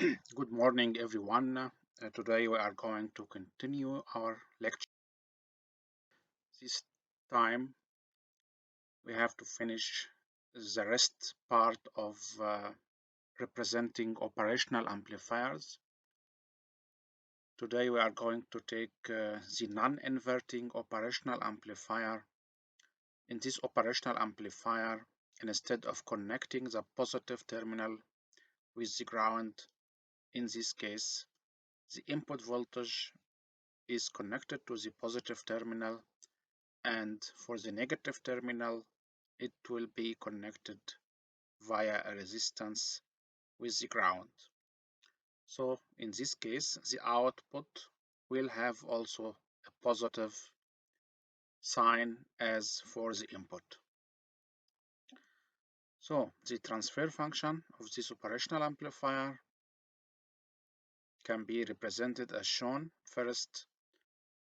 Good morning, everyone. Today we are going to continue our lecture. This time we have to finish the rest part of representing operational amplifiers. Today we are going to take the non-inverting operational amplifier. In this operational amplifier, instead of connecting the positive terminal with the ground, in this case, the input voltage is connected to the positive terminal, and for the negative terminal it will be connected via a resistance with the ground. So in this case the output will have also a positive sign as for the input. So the transfer function of this operational amplifier can be represented as shown. First,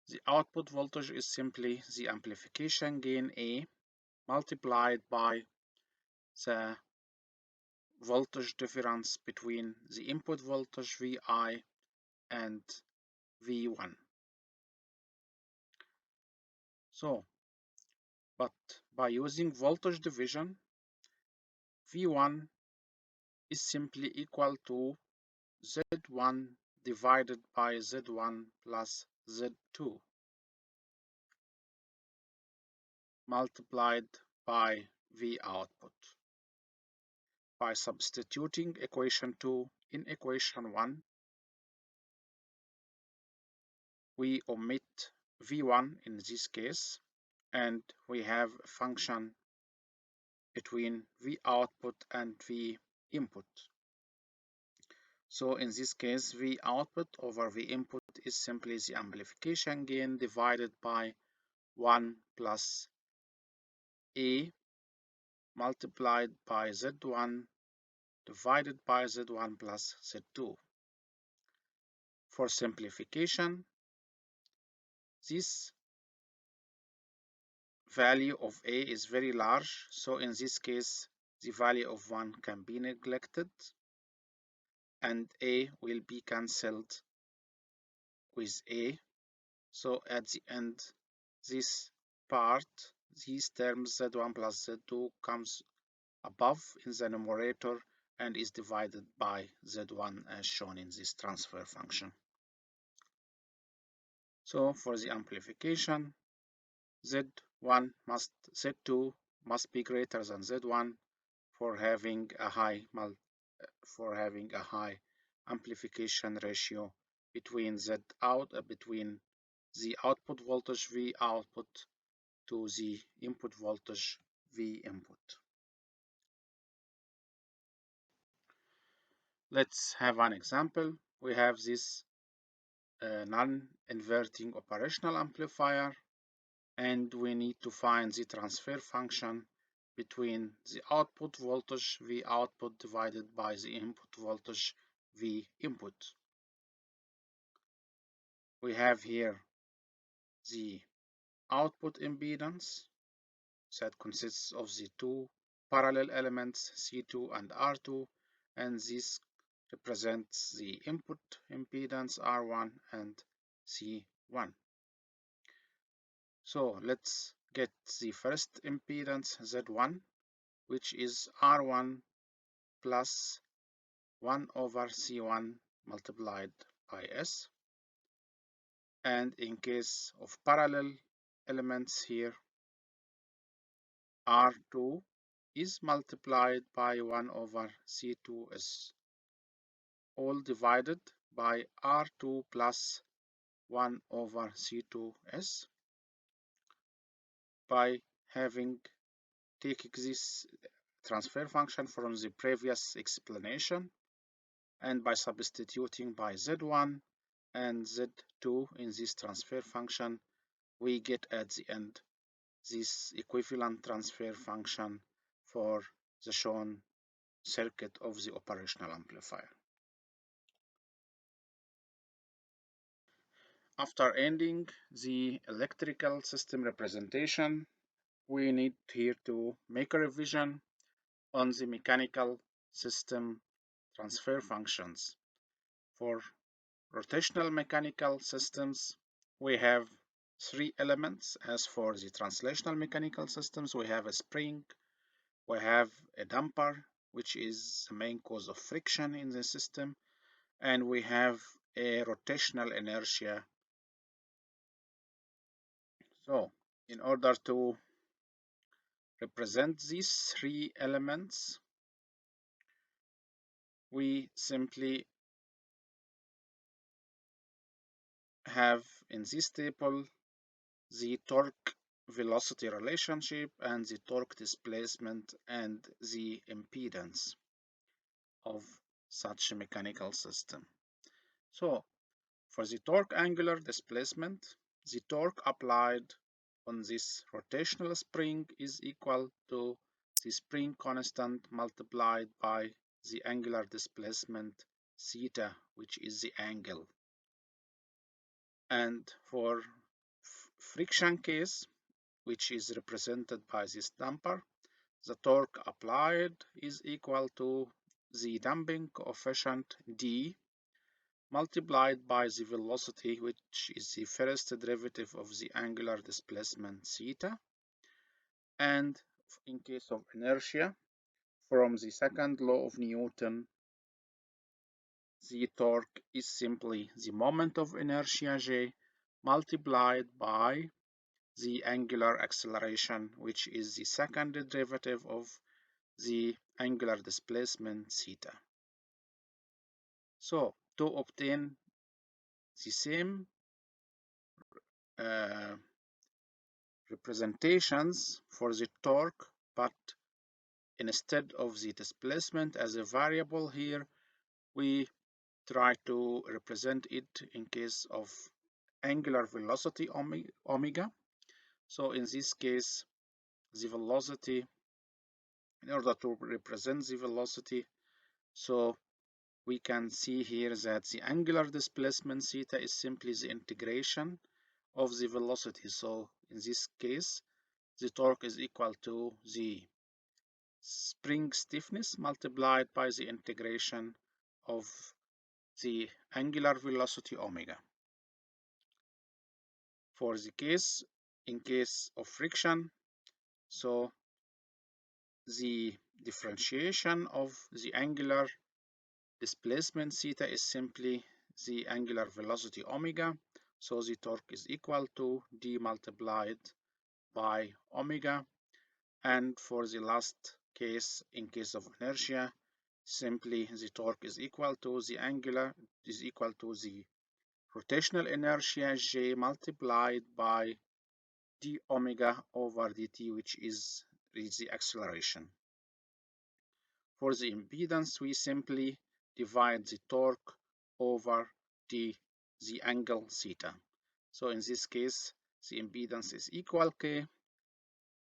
the output voltage is simply the amplification gain A multiplied by the voltage difference between the input voltage Vi and V1. So, but by using voltage division, V1 is simply equal to Z1 divided by Z1 plus Z2 multiplied by V output. By substituting equation 2 in equation 1, we omit V1 in this case, and we have a function between V output and V input. So in this case, V output over V input is simply the amplification gain divided by 1 plus A multiplied by Z1 divided by Z1 plus Z2. For simplification, this value of A is very large, so in this case the value of 1 can be neglected and A will be cancelled with A. So at the end, this part, these terms Z1 plus Z2 comes above in the numerator and is divided by Z1 as shown in this transfer function. So for the amplification, Z2 must be greater than Z1 for having a high amplification ratio between between the output voltage V output to the input voltage V input. Let's have an example. We have this non-inverting operational amplifier, and we need to find the transfer function between the output voltage V output divided by the input voltage V input. We have here the output impedance that consists of the two parallel elements C2 and R2, and this represents the input impedance R1 and C1. So let's get the first impedance Z1, which is R1 plus 1 over C1 multiplied by S. And in case of parallel elements here, R2 is multiplied by 1 over C2S, all divided by R2 plus 1 over C2S. By taking this transfer function from the previous explanation, and by substituting by Z1 and Z2 in this transfer function, we get at the end this equivalent transfer function for the shown circuit of the operational amplifier. After ending the electrical system representation, we need here to make a revision on the mechanical system transfer functions. For rotational mechanical systems, we have three elements. As for the translational mechanical systems, we have a spring, we have a damper, which is the main cause of friction in the system, and we have a rotational inertia. So, in order to represent these three elements, we simply have in this table the torque velocity relationship and the torque displacement and the impedance of such a mechanical system. So for the torque angular displacement, the torque applied on this rotational spring is equal to the spring constant multiplied by the angular displacement theta, which is the angle. And for friction case, which is represented by this damper, the torque applied is equal to the damping coefficient d multiplied by the velocity, which is the first derivative of the angular displacement theta. And in case of inertia, from the second law of Newton, the torque is simply the moment of inertia J multiplied by the angular acceleration, which is the second derivative of the angular displacement theta. So to obtain the same representations for the torque, but instead of the displacement as a variable here, we try to represent it in case of angular velocity omega. So in this case, the velocity, in order to represent the velocity, so we can see here that the angular displacement theta is simply the integration of the velocity. So in this case, the torque is equal to the spring stiffness multiplied by the integration of the angular velocity omega. For the case, in case of friction, so the differentiation of the angular displacement theta is simply the angular velocity omega. So the torque is equal to d multiplied by omega. And for the last case, in case of inertia, simply the torque is equal to the rotational inertia J multiplied by d omega over dt, which is the acceleration. For the impedance, we simply divide the torque over the angle theta. So in this case, the impedance is equal K,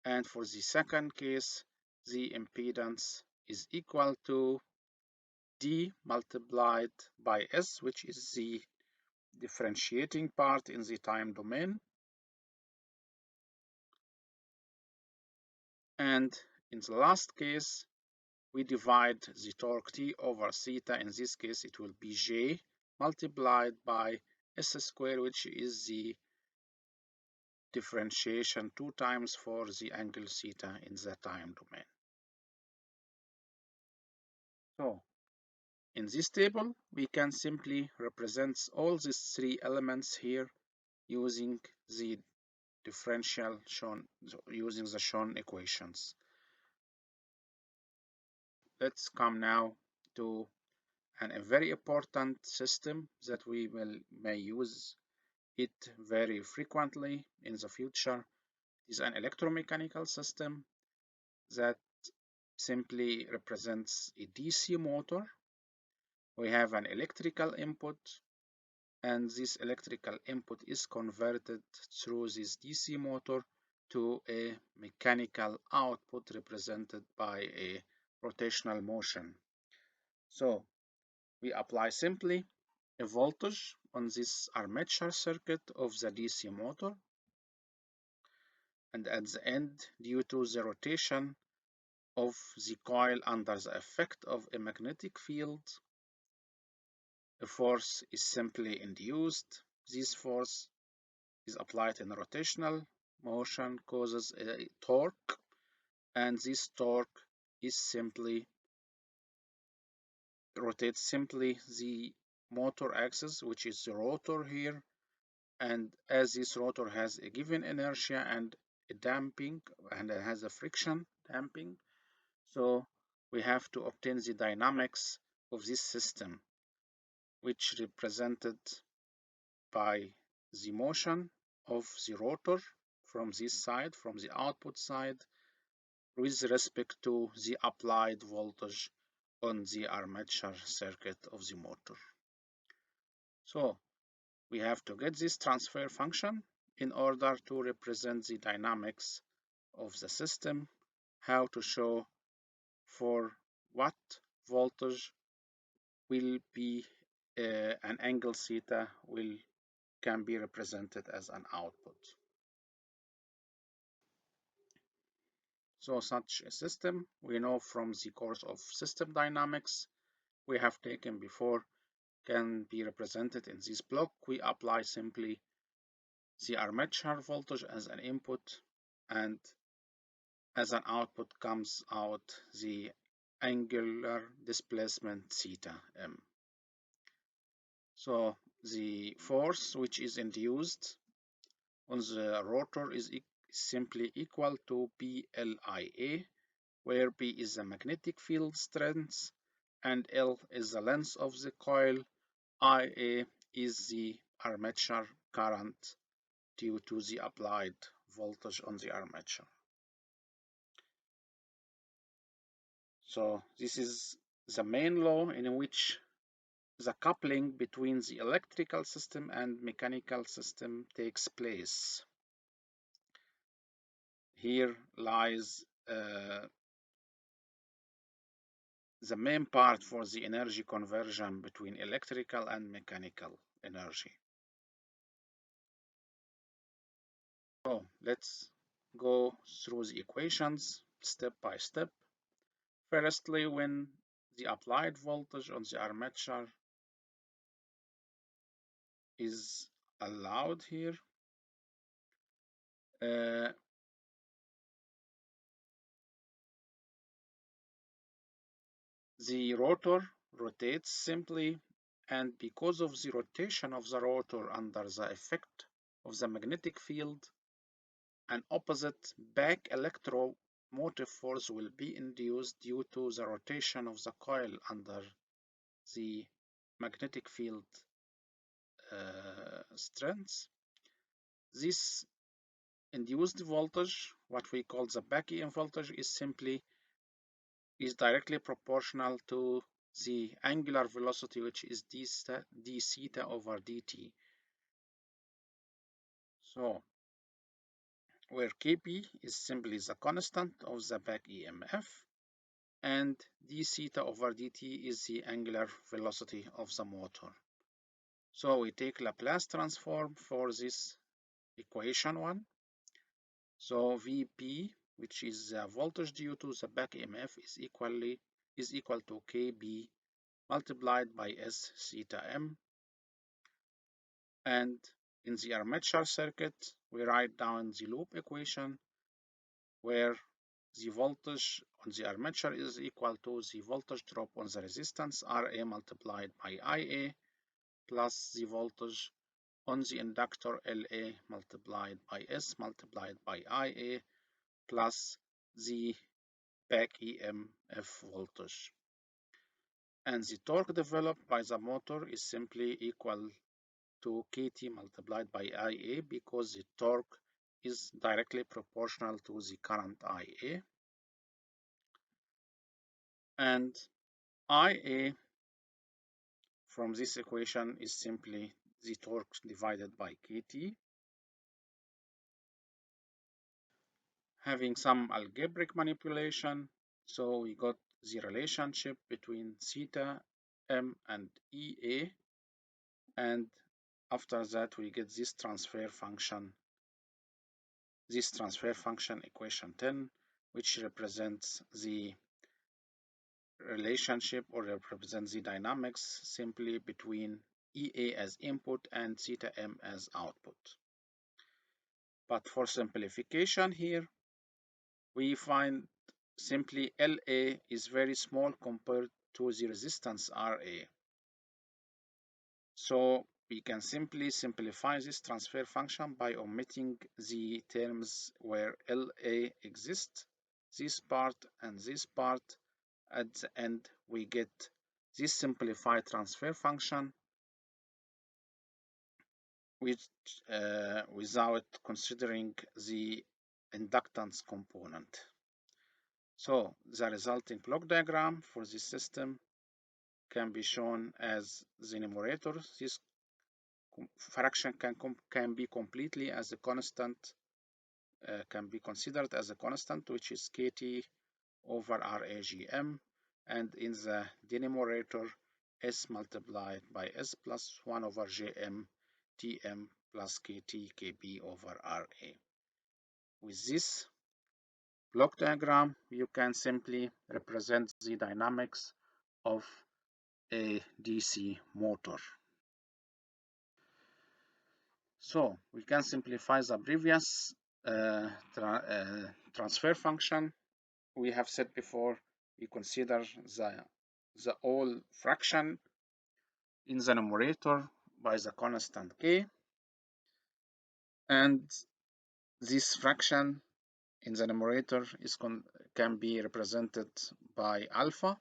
and for the second case, the impedance is equal to D multiplied by S, which is the differentiating part in the time domain. And in the last case, we divide the torque T over theta. In this case, it will be J multiplied by S squared, which is the differentiation 2 times for the angle theta in the time domain. So in this table, we can simply represent all these three elements here using the differential shown, using the shown equations. Let's come now to a very important system that we may use it very frequently in the future. It is an electromechanical system that simply represents a DC motor. We have an electrical input, and this electrical input is converted through this DC motor to a mechanical output represented by a rotational motion. So we apply simply a voltage on this armature circuit of the DC motor, and at the end, due to the rotation of the coil under the effect of a magnetic field, A force is simply induced. This force is applied in rotational motion, causes a torque, and this torque is simply rotates simply the motor axis, which is the rotor here. And as this rotor has a given inertia and a damping, and it has a friction damping, so we have to obtain the dynamics of this system, which represented by the motion of the rotor from this side, from the output side, with respect to the applied voltage on the armature circuit of the motor. So we have to get this transfer function in order to represent the dynamics of the system, how to show for what voltage will be an angle theta can be represented as an output. So such a system, we know from the course of system dynamics we have taken before, can be represented in this block. We apply simply the armature voltage as an input, and as an output comes out the angular displacement theta m. So the force which is induced on the rotor is simply equal to PLIA, where P is the magnetic field strength and L is the length of the coil. IA is the armature current due to the applied voltage on the armature. So this is the main law in which the coupling between the electrical system and mechanical system takes place. Here lies the main part for the energy conversion between electrical and mechanical energy. So let's go through the equations step by step. Firstly, when the applied voltage on the armature is allowed here, the rotor rotates simply, and because of the rotation of the rotor under the effect of the magnetic field, an opposite back electromotive force will be induced due to the rotation of the coil under the magnetic field strength. This induced voltage, what we call the back EM voltage, is directly proportional to the angular velocity, which is d theta over dt. So where Kp is simply the constant of the back EMF, and d theta over dt is the angular velocity of the motor. So we take Laplace transform for this equation 1. So Vp, which is the voltage due to the back EMF, is equal to Kb multiplied by S theta m. And in the armature circuit, we write down the loop equation where the voltage on the armature is equal to the voltage drop on the resistance Ra multiplied by Ia plus the voltage on the inductor La multiplied by S multiplied by Ia plus the back EMF voltage. And the torque developed by the motor is simply equal to Kt multiplied by Ia, because the torque is directly proportional to the current Ia. And Ia from this equation is simply the torque divided by Kt. Having some algebraic manipulation, so we got the relationship between theta m and Ea, and after that we get this transfer function equation 10, which represents the relationship or represent the dynamics simply between EA as input and theta M as output. But for simplification here, we find simply LA is very small compared to the resistance RA. So we can simply simplify this transfer function by omitting the terms where LA exists, this part and this part. At the end, we get this simplified transfer function which, without considering the inductance component. So the resulting block diagram for this system can be shown as the numerator. This fraction can be completely as a constant, can be considered as a constant, which is kt over RAGM, and in the denominator s multiplied by s plus 1 over Jm Tm plus kt kb over Ra. With this block diagram, you can simply represent the dynamics of a DC motor. So we can simplify the previous transfer function. We have said before, we consider the whole fraction in the numerator by the constant k, and this fraction in the numerator can be represented by alpha.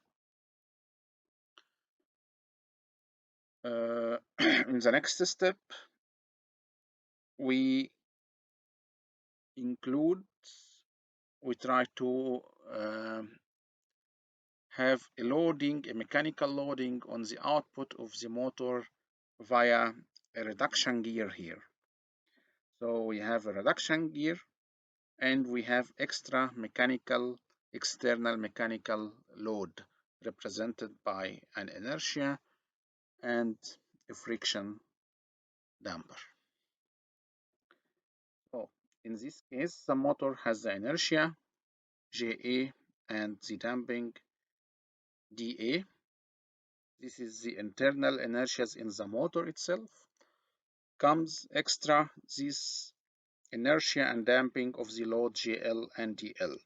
In the next step, we try to have a mechanical loading on the output of the motor via a reduction gear here. So we have a reduction gear and we have extra external mechanical load represented by an inertia and a friction damper. So in this case, the motor has the inertia JA and the damping dA. This is the internal inertias in the motor itself. Comes extra this inertia and damping of the load GL and DL.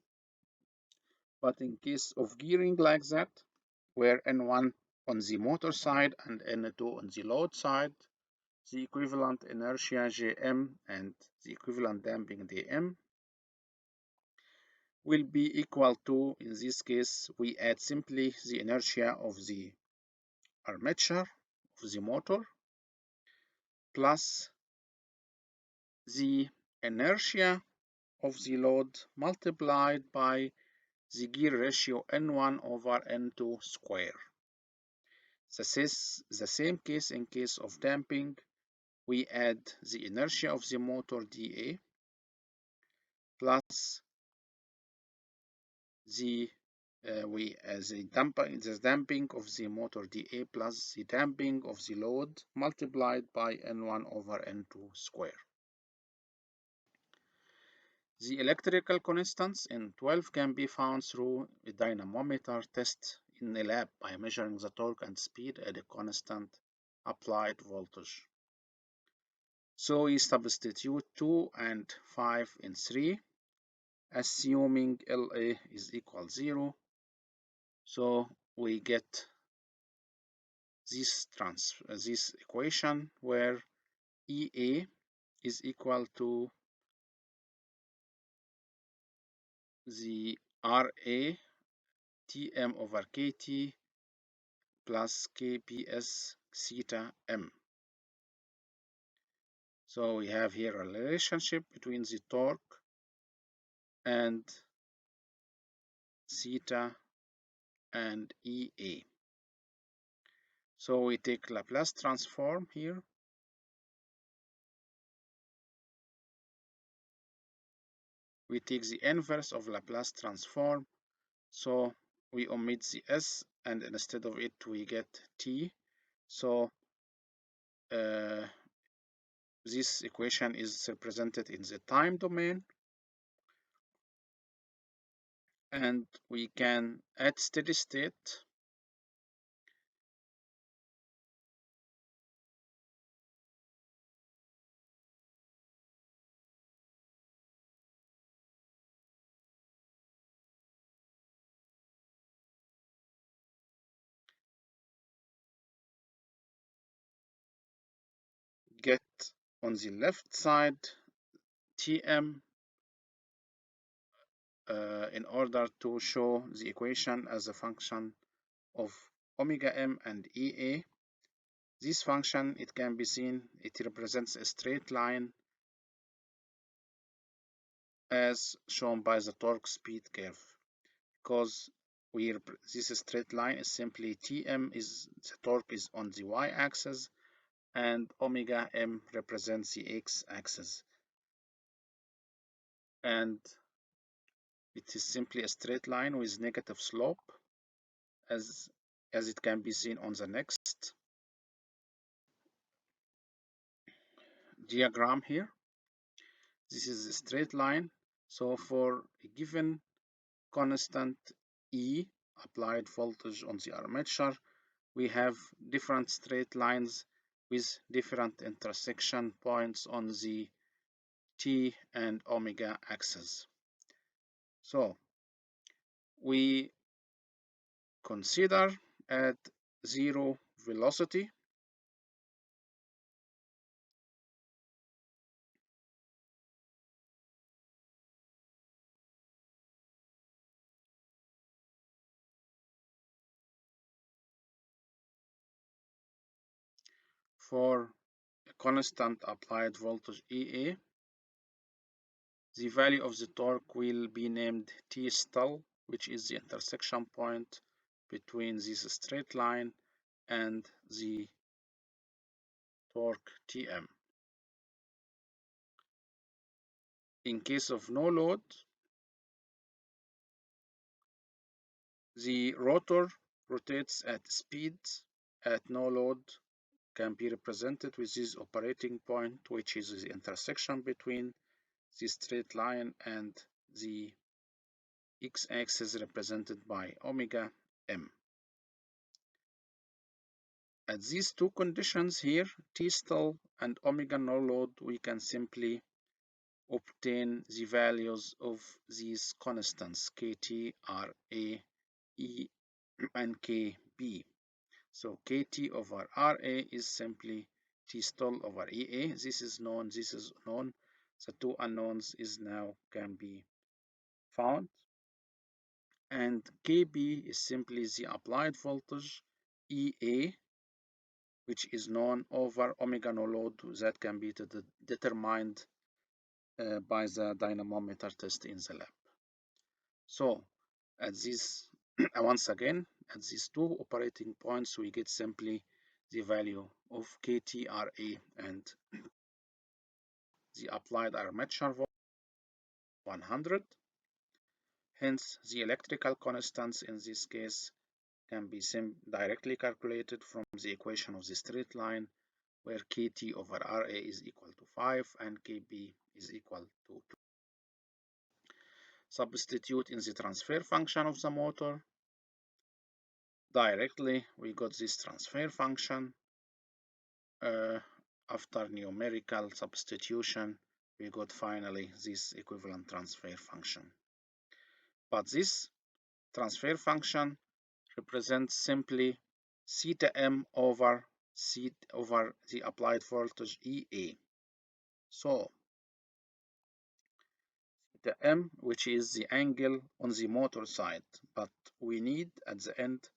But in case of gearing like that, where N1 on the motor side and N2 on the load side, the equivalent inertia Jm and the equivalent damping Dm will be equal to, in this case, we add simply the inertia of the armature of the motor plus the inertia of the load multiplied by the gear ratio N1 over N2 square. The same case in case of damping, we add the inertia of the motor dA plus the damping of the motor dA plus the damping of the load multiplied by N1 over N2 square. The electrical constants in 12 can be found through a dynamometer test in a lab by measuring the torque and speed at a constant applied voltage. So we substitute 2 and 5 in 3, assuming LA is equal 0. So we get this equation where EA is equal to the RA Tm over Kt plus Kps theta m. So we have here a relationship between the torque and theta and EA. So we take Laplace transform here. We take the inverse of Laplace transform. So we omit the S and instead of it we get T. So this equation is represented in the time domain. and we can at steady state get on the left side Tm in order to show the equation as a function of omega m and Ea. This function, it can be seen, it represents a straight line as shown by the torque speed curve, because this straight line is simply Tm is the torque is on the y-axis and omega m represents the x-axis, and it is simply a straight line with negative slope as it can be seen on the next diagram here. This is a straight line, so for a given constant E applied voltage on the armature, we have different straight lines with different intersection points on the T and omega axes. So we consider at zero velocity for a constant applied voltage EA. The value of the torque will be named T stall, which is the intersection point between this straight line and the torque Tm. In case of no load, the rotor rotates at speed at no load can be represented with this operating point, which is the intersection between the straight line and the x-axis represented by omega m. At these two conditions here, T stall and omega no load, we can simply obtain the values of these constants Kt, Ra, E, and Kb. So Kt over Ra is simply T stall over Ea. This is known, this is known. The two unknowns is now can be found. And Kb is simply the applied voltage Ea, which is known over omega no load that can be determined by the dynamometer test in the lab. So at this, once again, at these two operating points, we get simply the value of KTRA and the applied armature voltage 100. Hence, the electrical constants in this case can be directly calculated from the equation of the straight line, where Kt over Ra is equal to 5 and Kb is equal to 2. Substitute in the transfer function of the motor. Directly, we got this transfer function. After numerical substitution, we got finally this equivalent transfer function. But this transfer function represents simply theta m over the applied voltage Ea. So theta m, which is the angle on the motor side, but we need at the end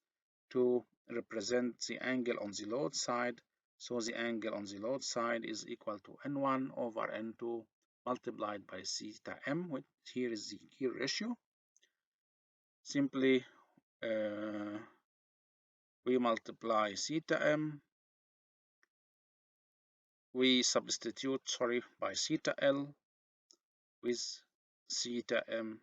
to represent the angle on the load side. So the angle on the load side is equal to N1 over N2 multiplied by theta m, which here is the gear ratio. Simply we multiply theta m, we substitute, by theta L with theta m,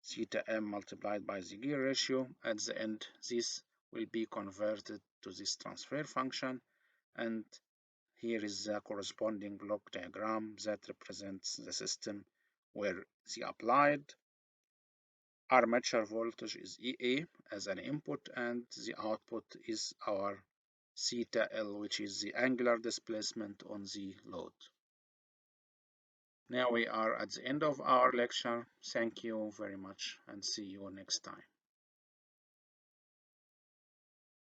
theta m multiplied by the gear ratio. At the end, this will be converted to this transfer function, and here is the corresponding block diagram that represents the system where the applied Armature voltage is EA as an input, and the output is our theta L, which is the angular displacement on the load. Now we are at the end of our lecture. Thank you very much and see you next time.